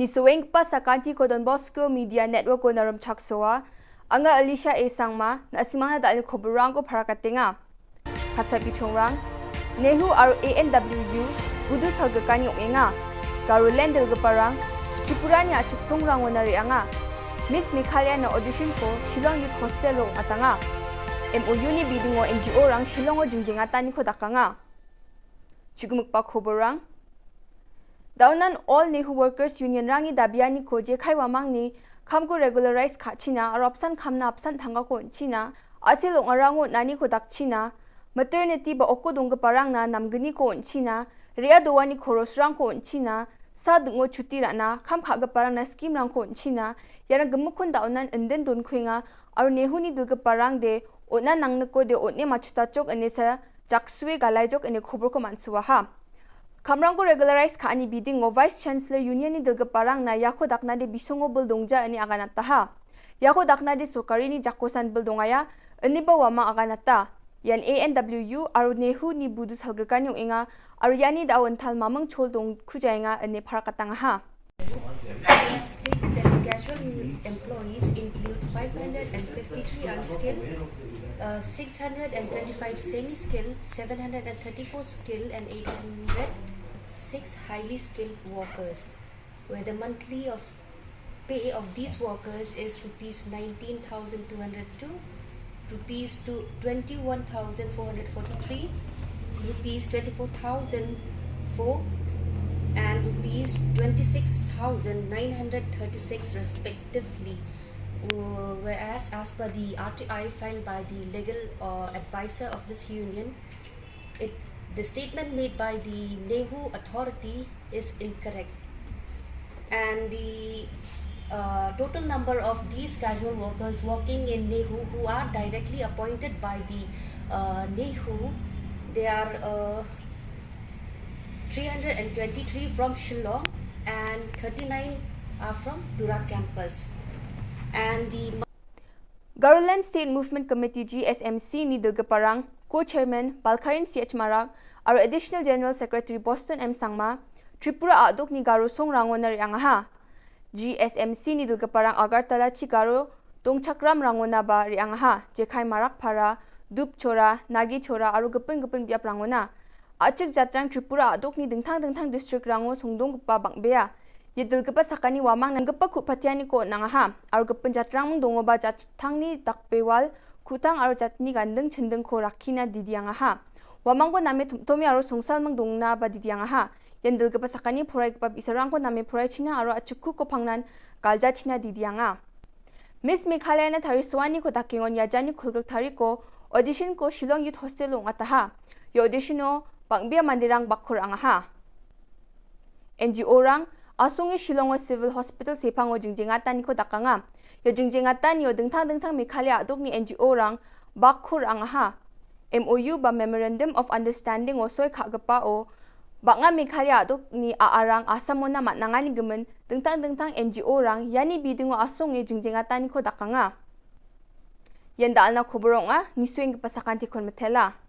Ni suweng pa sa kanti ko Don Bosco Media Network ko naram chaksoa, anga Alicia A. Sangma na asimang na dahil koburang ko para katinga. Katsabi chongrang, Nehu RANWU, Budu Salgakan yung inga, Garulen del Gaparang, Tripuranya achuk songrang wanari anga, Miss Meghalaya na audition ko, Shillong Youth Hostel at nga. MOU ni Bidingo NGO rang Shillong o Jingjengata ni ko dakanga. Chigumuk pa koburang, Daunan all Nehu Workers Union rangi dabiani ko je kai wamang ni kamko regularize kachina aropsan kamna apsan thanga ko china asil ongarango nani ko dakchina maternity ba okko dongga parang na namgni ko china ria dowani korosrang ko china sa dungo chuti rana kam khaga parang na scheme rang ko china yarang gemukon daunan enden don khwenga aru Nehu ni dilga parang de ona nangnako de otne machuta chok anesa jaksue galai jok ane khobor ko mansuwa ha Kamrang ko regularize ka ani Bidingo Vice Chancellor Union ni Dilga Parang na yako dakna de bisongo buldongja ani aganata ha. Yako dakna de sukari ni jakosan buldongaya ani ba wama aganata. Yan ANWU aru Nehu ni Budu Salgakan yung inga aru yani dawan tal mamang chol dong kujainga ani parakatanga ha. Casual employees include 553 unskilled, 625 semi-skilled, 734 skilled and 806 highly skilled workers, where the monthly pay of these workers is rupees 19,202, rupees 21,443, rupees 24,004 and rupees 26,936 respectively. Whereas as per the RTI filed by the legal advisor of this union, the statement made by the Nehu authority is incorrect, and the total number of these casual workers working in Nehu who are directly appointed by the Nehu, they are 323 from Shillong and 39 are from Dura campus. And the Garuland State Movement Committee GSMC ni Dilga Parang, Co-Chairman Balkarin CH Marak, aru Additional General Secretary Boston M Sangma, Tripura adok ni Garu Song Rangonari angaha. GSMC ni Dilga Parang Agartala chi Garu Dongchakram Rangona ba ri angaha, Jekai Marak para, Dup Chora, Nagi Chora aru gapun biap rangona. Achik jatrang Tripura adok ni dingtang district rango songdong gapa bangbea. Yedil gapa sakani wamang nang gapa kupatiani ko nangaha. Aru gapan jatrang mong dongo ba jatrang ni takpewal kutang aru jatni gandeng chendeng ko rakina didiangaha. Wamang ko name tomi aru songsal mang dongna ba didiangaha. Yedil gapa sakani purai gapa isarang ko name purai china aru achukku ko pangnan galja china didianga. Miss Meghalaya na tariswani ko takingon yajani kulgak tariko audition ko Shillong Youth Hostel long ataha. Yo auditiono Pangbia mandirang bakur angaha. NGO rang asongi Shillong Civil Hospital sepango Jingjengata ni ko dakanga. Yo Jingjengata ni yo dengtang Meghalaya adok ni NGO rang bakur angaha. MOU ba Memorandum of Understanding o soy kagapa o banga Meghalaya adok ni aarang asamo na matnangani gemen dengtang NGO rang yani Bidingo asongi Jingjengata ni ko dakanga. Yan daal na kuburong ni suweng pasakanti kon metela.